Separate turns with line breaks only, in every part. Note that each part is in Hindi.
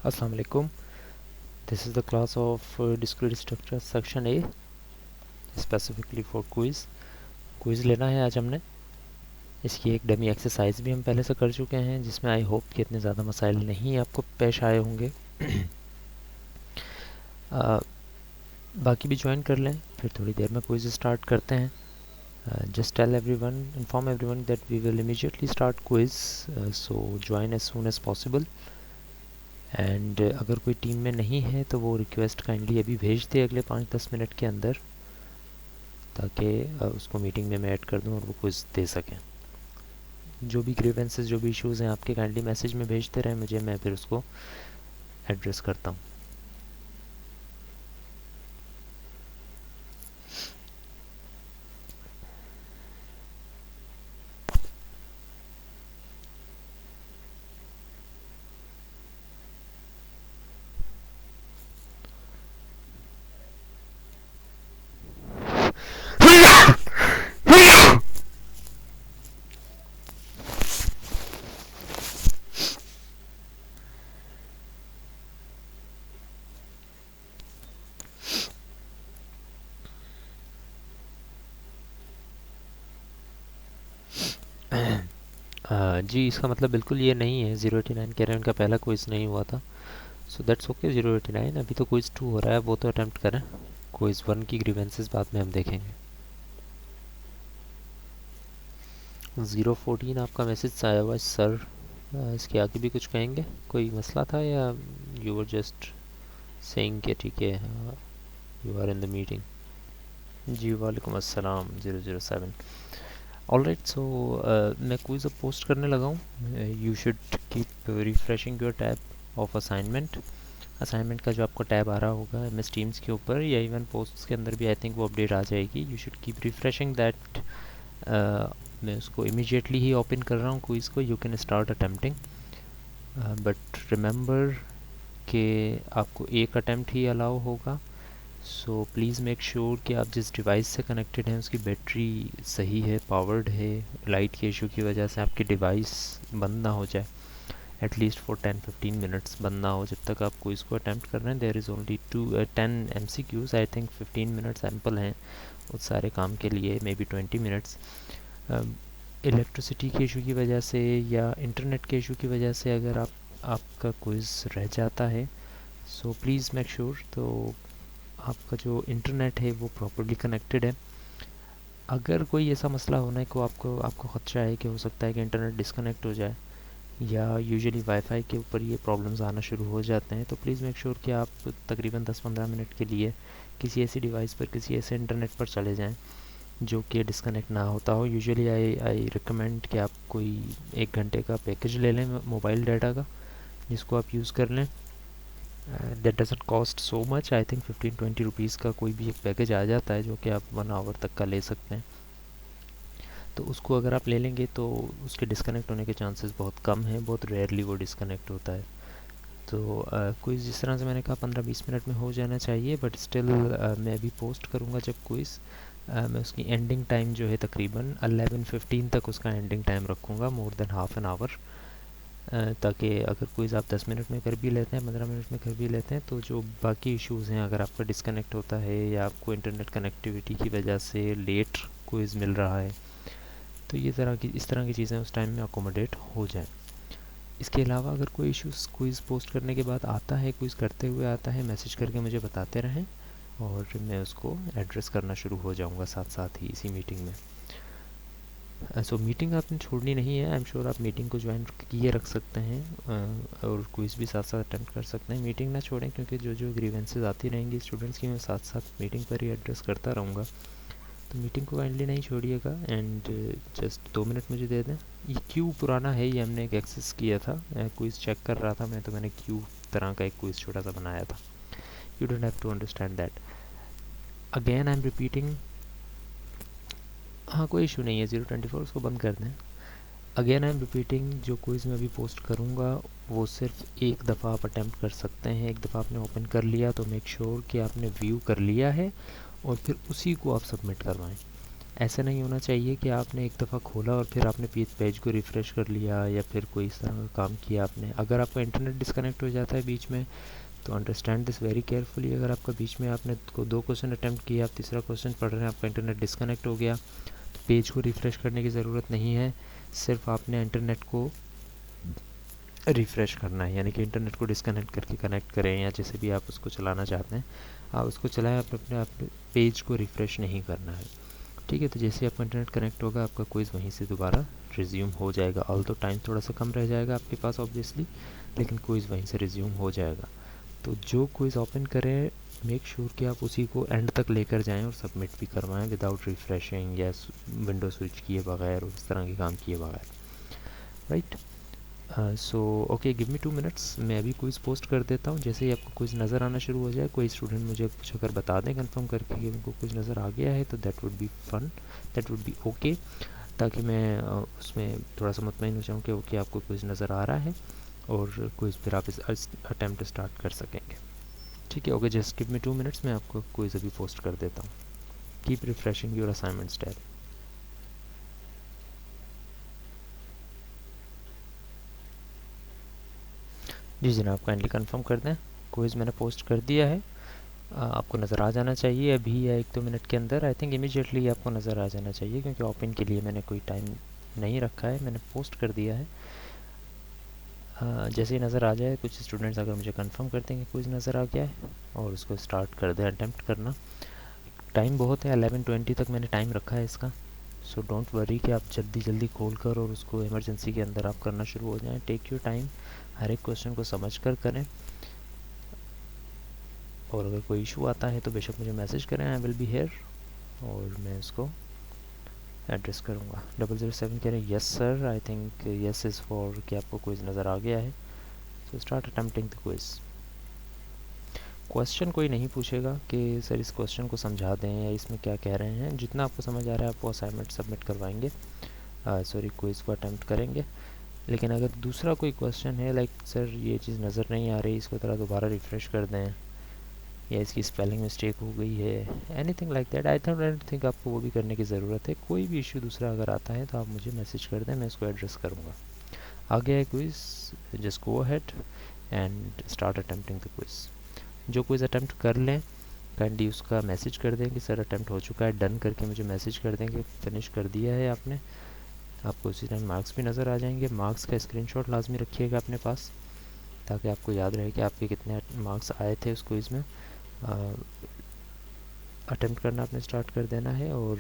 Assalamu alaikum. This is the class of discrete structure section A, specifically for quiz. Quiz लेना है आज हमने। इसकी एक डमी एक्सरसाइज भी हम पहले से कर चुके हैं, जिसमें आई होप कि इतने ज़्यादा मसाइल नहीं आपको पेश आए होंगे। बाकी भी ज्वाइन कर लें, फिर थोड़ी देर में क्विज स्टार्ट करते हैं। Just tell everyone, inform everyone that we will immediately start quiz, so join as soon as possible. And अगर कोई टीम में नहीं है तो वो रिक्वेस्ट काइंडली अभी भेज दे अगले 5-10 मिनट के अंदर, ताकि उसको मीटिंग में मैं ऐड कर दूं और वो क्विज़ दे सकें। जो भी ग्रीवेंसेस, जो भी इश्यूज़ हैं आपके, काइंडली मैसेज में भेजते रहें मुझे, मैं फिर उसको एड्रेस करता हूँ। जी, इसका मतलब बिल्कुल ये नहीं है 089 कह रहे हैं उनका पहला क्विज़ नहीं हुआ था। So that's okay. 089 अभी तो क्विज़ 2 हो रहा है, वो तो अटेम्प्ट करें। क्विज़ 1 की ग्रीवेंसेस बाद में हम देखेंगे। 014 आपका मैसेज आया हुआ है सर। इसके आगे भी कुछ कहेंगे? कोई मसला था या यू वर जस्ट सेइंग कि ठीक है you are in the meeting? जी वालेकुम अस्सलाम 007। ऑलराइट, सो मैं क्विज़ अब पोस्ट करने लगा हूँ। You should keep refreshing your tab of assignment. Assignment का जो आपको टैब आ रहा होगा MS टीम्स के ऊपर, या इवन पोस्ट्स के अंदर भी आई थिंक वो अपडेट आ जाएगी। You should keep refreshing that. मैं उसको इमीडिएटली ही ओपन कर रहा हूँ क्विज़ को। You can start attempting, but remember कि आपको एक अटेम्प्ट ही अलाउ होगा। सो प्लीज़ मेक श्योर कि आप जिस डिवाइस से कनेक्टेड हैं उसकी बैटरी सही है, पावर्ड है। लाइट के इशू की वजह से आपकी डिवाइस बंद ना हो जाए, एटलीस्ट फॉर 10-15 मिनट्स बंद ना हो जब तक आप क्विज़ को अटैम्प्ट कर रहे हैं। There is only 10 MCQs, I think 15 minutes ample हैं उस सारे काम के लिए, मे बी 20 मिनट्स। इलेक्ट्रिसिटी के इशू की वजह से या इंटरनेट के इशू की वजह से अगर आपका क्विज़ रह जाता है, सो प्लीज़ मेक श्योर तो आपका जो इंटरनेट है वो प्रॉपर्ली कनेक्टेड है। अगर कोई ऐसा मसला होना है कि आपको ख़दशा है कि हो सकता है कि इंटरनेट डिस्कनेक्ट हो जाए, या यूजुअली वाईफाई के ऊपर ये प्रॉब्लम्स आना शुरू हो जाते हैं, तो प्लीज़ मेक श्योर कि आप तकरीबन 10-15 मिनट के लिए किसी ऐसी डिवाइस पर, किसी ऐसे इंटरनेट पर चले जाएं जो कि डिस्कनेक्ट ना होता हो। यूजुअली आई रिकमेंड कि आप कोई 1 घंटे का पैकेज ले लें मोबाइल डाटा का, जिसको आप यूज़ कर लें। That doesn't cost so much, I think 15-20 rupees का कोई भी एक पैकेज आ जाता है जो कि आप 1 आवर तक का ले सकते हैं। तो उसको अगर आप ले लेंगे तो उसके डिस्कनेक्ट होने के चांसेस बहुत कम हैं, बहुत रेयरली वो डिस्कनेक्ट होता है। तो क्विज़ जिस तरह से मैंने कहा 15-20 मिनट में हो जाना चाहिए, बट स्टिल मैं अभी पोस्ट करूँगा जब क्विज़, मैं उसकी एंडिंग टाइम जो है तकरीबन 11:15 तक उसका एंडिंग टाइम रखूँगा, more than half an hour, ताकि अगर क्विज़ आप 10 मिनट में कर भी लेते हैं, 15 मिनट में कर भी लेते हैं, तो जो बाकी इश्यूज़ हैं, अगर आपका डिस्कनेक्ट होता है या आपको इंटरनेट कनेक्टिविटी की वजह से लेट क्विज़ मिल रहा है, तो इस तरह की चीज़ें उस टाइम में अकोमोडेट हो जाएं। इसके अलावा अगर कोई इश्यूज़ क्विज़ पोस्ट करने के बाद आता है, क्विज़ करते हुए आता है, मैसेज करके मुझे बताते रहें और मैं उसको एड्रेस करना शुरू हो जाऊंगा साथ साथ ही इसी मीटिंग में। सो मीटिंग आपने छोड़नी नहीं है। आई एम श्योर आप मीटिंग को ज्वाइन किए रख सकते हैं और क्विज़ भी साथ साथ अटेम्प्ट कर सकते हैं। मीटिंग ना छोड़ें, क्योंकि जो जो ग्रीवेंसेस आती रहेंगी स्टूडेंट्स की, मैं साथ साथ मीटिंग पर ही एड्रेस करता रहूँगा। तो मीटिंग को काइंडली नहीं छोड़िएगा एंड जस्ट 2 मिनट मुझे दे दें। ये क्यू पुराना है, ये हमने एक एक्सेस किया था, क्विज़ चेक कर रहा था मैं, तो मैंने क्यू तरह का एक क्विज़ छोटा सा बनाया था। You don't have to understand that. Again I am repeating, हाँ कोई इशू नहीं है, 024 उसको बंद कर दें। अगेन आई एम रिपीटिंग, जो क्विज़ मैं अभी पोस्ट करूँगा वो सिर्फ एक दफ़ा आप अटैम्प्ट कर सकते हैं। एक दफ़ा आपने ओपन कर लिया तो मेक श्योर कि आपने व्यू कर लिया है और फिर उसी को आप सबमिट करवाएं। ऐसा नहीं होना चाहिए कि आपने एक दफ़ा खोला और फिर आपने पेज को रिफ़्रेश कर लिया या फिर कोई इस तरह का काम किया आपने। अगर आपका इंटरनेट डिस्कनेक्ट हो जाता है बीच में, तो अंडरस्टैंड दिस वेरी केयरफुली। अगर आपका बीच में आपने को 2 क्वेश्चन अटैम्प्ट किया, आप तीसरा क्वेश्चन पढ़ रहे हैं, आपका इंटरनेट डिस्कनेक्ट हो गया, तो पेज को रिफ़्रेश करने की ज़रूरत नहीं है। सिर्फ आपने इंटरनेट को रिफ़्रेश करना है, यानी कि इंटरनेट को डिस्कनेक्ट करके कनेक्ट करें या जैसे भी आप उसको चलाना चाहते हैं आप उसको चलाएं। आप अपने पेज को रिफ़्रेश नहीं करना है, ठीक है। तो जैसे आपका इंटरनेट कनेक्ट होगा, आपका क्विज़ वहीं से दोबारा रिज्यूम हो जाएगा। ऑल तो टाइम थोड़ा सा कम रह जाएगा आपके पास ऑब्वियसली, लेकिन क्विज़ वहीं से रिज्यूम हो जाएगा। तो जो क्विज़ ओपन करें, मेक श्योर कि आप उसी को एंड तक लेकर जाएं और सबमिट भी करवाएं विदाउट रिफ़्रेशिंग या विंडो स्विच किए बगैर और इस तरह के काम किए बगैर, right. So okay, give me 2 minutes, मैं अभी क्विज़ पोस्ट कर देता हूँ। जैसे ही आपको क्विज़ नज़र आना शुरू हो जाए, कोई स्टूडेंट मुझे कुछ अगर बता दें कंफर्म करके कि उनको क्विज़ नज़र आ गया है, तो that would be fun, that would be okay, ताकि मैं उसमें थोड़ा सा मुतमईन हो जाऊँ कि ओके आपको क्विज़ नज़र आ रहा है और क्विज़ फिर आप इस अटैम्प्ट स्टार्ट कर सकेंगे, ठीक है। Okay, just give me 2 minutes, मैं आपको क्विज़ अभी पोस्ट कर देता हूँ। Keep refreshing your assignments tab. जी जनाब, काइंडली कंफर्म कर दें, क्विज़ मैंने पोस्ट कर दिया है। आपको नज़र आ जाना चाहिए अभी या 1-2 मिनट के अंदर। आई थिंक इमीडिएटली आपको नज़र आ जाना चाहिए, क्योंकि ओपन के लिए मैंने कोई टाइम नहीं रखा है, मैंने पोस्ट कर दिया है। जैसे ही नज़र आ जाए, कुछ स्टूडेंट्स अगर मुझे कंफर्म कर देंगे क्विज़ नज़र आ गया है और उसको स्टार्ट कर दें अटैम्प्ट करना। टाइम बहुत है, 11:20 तक मैंने टाइम रखा है इसका। सो डोंट वरी कि आप जल्दी जल्दी खोल कर और उसको इमरजेंसी के अंदर आप करना शुरू हो जाएं। टेक योर टाइम, हर एक क्वेश्चन को समझ कर करें, और अगर कोई इशू आता है तो बेशक मुझे मैसेज करें, आई विल बी हेयर, और मैं उसको एड्रेस करूँगा। 007 कह रहे हैं yes sir, I think yes is for कि आपको क्विज़ नज़र आ गया है। So start attempting the quiz. Question कोई नहीं पूछेगा कि सर इस क्वेश्चन को समझा दें या इसमें क्या कह रहे हैं। जितना आपको समझ आ रहा है आप वो असाइनमेंट सबमिट करवाएंगे, सॉरी क्विज़ को अटैम्प्ट करेंगे। लेकिन अगर दूसरा कोई क्वेश्चन है लाइक सर ये चीज़ नज़र नहीं आ रही, इसको थोड़ा दोबारा रिफ़्रेश कर दें, या इसकी स्पेलिंग मिस्टेक हो गई है, anything like that, I don't think आपको वो भी करने की ज़रूरत है। कोई भी इशू दूसरा अगर आता है तो आप मुझे मैसेज कर दें, मैं इसको एड्रेस करूँगा। आगे है quiz, just go ahead and start attempting the quiz. जो क्विज़ अटेम्प्ट कर लें, काइंडली उसका मैसेज कर दें कि सर अटेम्प्ट हो चुका है, डन करके मुझे मैसेज कर दें कि फिनिश कर दिया है आपने। आपको उसी टाइम मार्क्स भी नज़र आ जाएंगे। मार्क्स का स्क्रीनशॉट लाजमी रखिएगा अपने पास, ताकि आपको याद रहे कि आपके कितने मार्क्स आए थे उस क्विज़ में। अटेम्प्ट करना आपने स्टार्ट कर देना है, और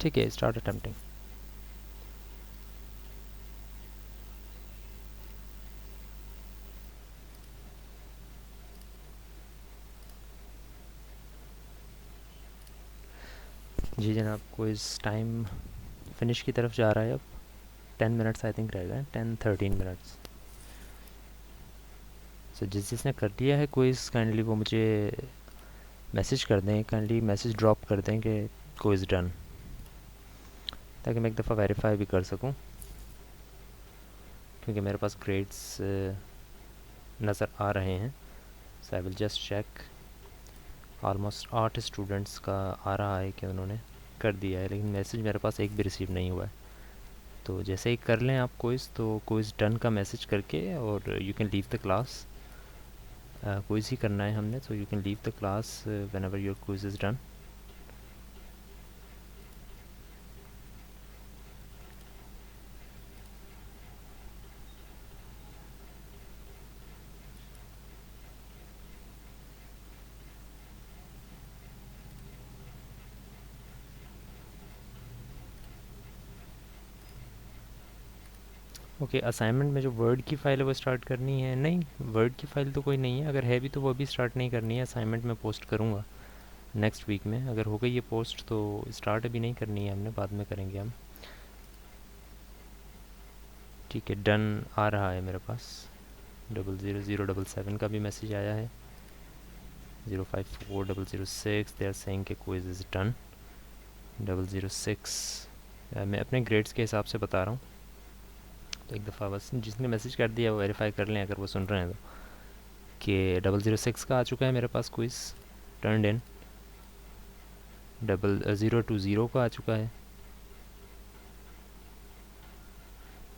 ठीक है, स्टार्ट अटेम्प्टिंग। जी जनाब, क्विज़ टाइम फिनिश की तरफ जा रहा है अब। 10 मिनट्स आई थिंक रह गए, 10-13 मिनट्स। सो जिसने कर लिया है क्विज़, काइंडली वो मुझे मैसेज कर दें, काइंडली मैसेज ड्रॉप कर दें कि क्विज़ डन, ताकि मैं एक दफ़ा वेरीफाई भी कर सकूं, क्योंकि मेरे पास ग्रेड्स नज़र आ रहे हैं। So I will just check. Almost 8 students का आ रहा है कि उन्होंने कर दिया है, लेकिन मैसेज मेरे पास एक भी रिसीव नहीं हुआ है। तो जैसे ही कर लें आप क्विज़, तो क्विज़ डन का मैसेज करके और you can leave the class. Quiz ही करना है हमने, तो you can leave the class whenever your quiz is done. Okay, assignment में जो वर्ड की फ़ाइल है वो स्टार्ट करनी है? नहीं, वर्ड की फ़ाइल तो कोई नहीं है। अगर है भी तो वो भी स्टार्ट नहीं करनी है, असाइनमेंट में पोस्ट करूँगा नेक्स्ट वीक में। अगर हो गई ये पोस्ट तो स्टार्ट अभी नहीं करनी है हमने, बाद में करेंगे हम। ठीक है, डन आ रहा है मेरे पास। 00077 का भी मैसेज आया है। 054006 दे आर सेइंग कि क्विज इज़ डन। 006 मैं अपने ग्रेड्स के हिसाब से बता रहा हूँ, तो एक दफ़ा बस जिसने मैसेज कर दिया वो वेरीफाई कर लें अगर वो सुन रहे हैं तो, कि 006 का आ चुका है मेरे पास क्विज़ टर्नड इन। 020 का आ चुका है।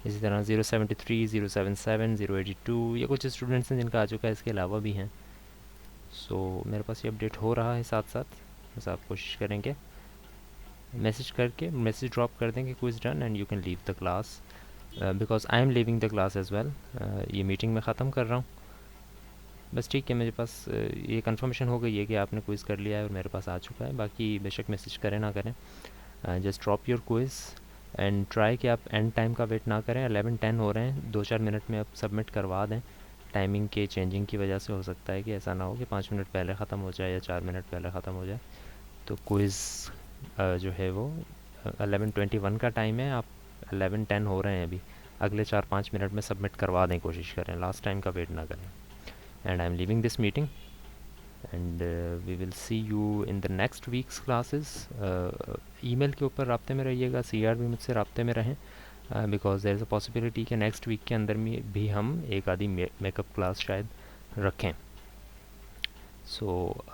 इसी तरह 073, 077, 082 ये कुछ स्टूडेंट्स हैं जिनका आ चुका है, इसके अलावा भी हैं। सो मेरे पास ये अपडेट हो रहा है साथ साथ, बस आप कोशिश करेंगे मैसेज करके मैसेज ड्रॉप कर देंगे quiz done and you can leave the class, because I am leaving the class as well. ये मीटिंग मैं ख़त्म कर रहा हूँ बस, ठीक है। मेरे पास ये कंफर्मेशन हो गई है कि आपने क्विज़ कर लिया है और मेरे पास आ चुका है। बाकी बेशक मैसेज करें ना करें, just drop your quiz and try कि आप एंड टाइम का वेट ना करें। 11:10 हो रहे हैं, 2-4 मिनट में आप सबमिट करवा दें। टाइमिंग के चेंजिंग की वजह से हो सकता है कि ऐसा ना हो कि 5 मिनट पहले ख़त्म हो जाए या 4 मिनट पहले ख़त्म हो जाए। तो क्विज़ जो है वो 11:21 का टाइम है, आप 11:10 हो रहे हैं अभी, अगले 4-5 मिनट में सबमिट करवा दें, कोशिश करें, लास्ट टाइम का वेट ना करें। And I am leaving this meeting and we will see you in the next week's classes. Email के ऊपर राब्ते में रहिएगा, सीआर भी मुझसे राब्ते में रहें, because there is a possibility कि नेक्स्ट वीक के अंदर में भी हम एक आधी मेकअप क्लास शायद रखें। सो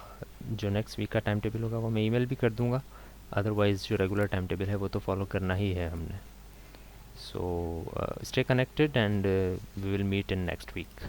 जो नेक्स्ट वीक का टाइम टेबल होगा वो मैं ईमेल भी कर दूंगा, अदरवाइज़ जो रेगुलर टाइम टेबल है वो तो फॉलो करना ही है हमने। So stay connected and we will meet in next week.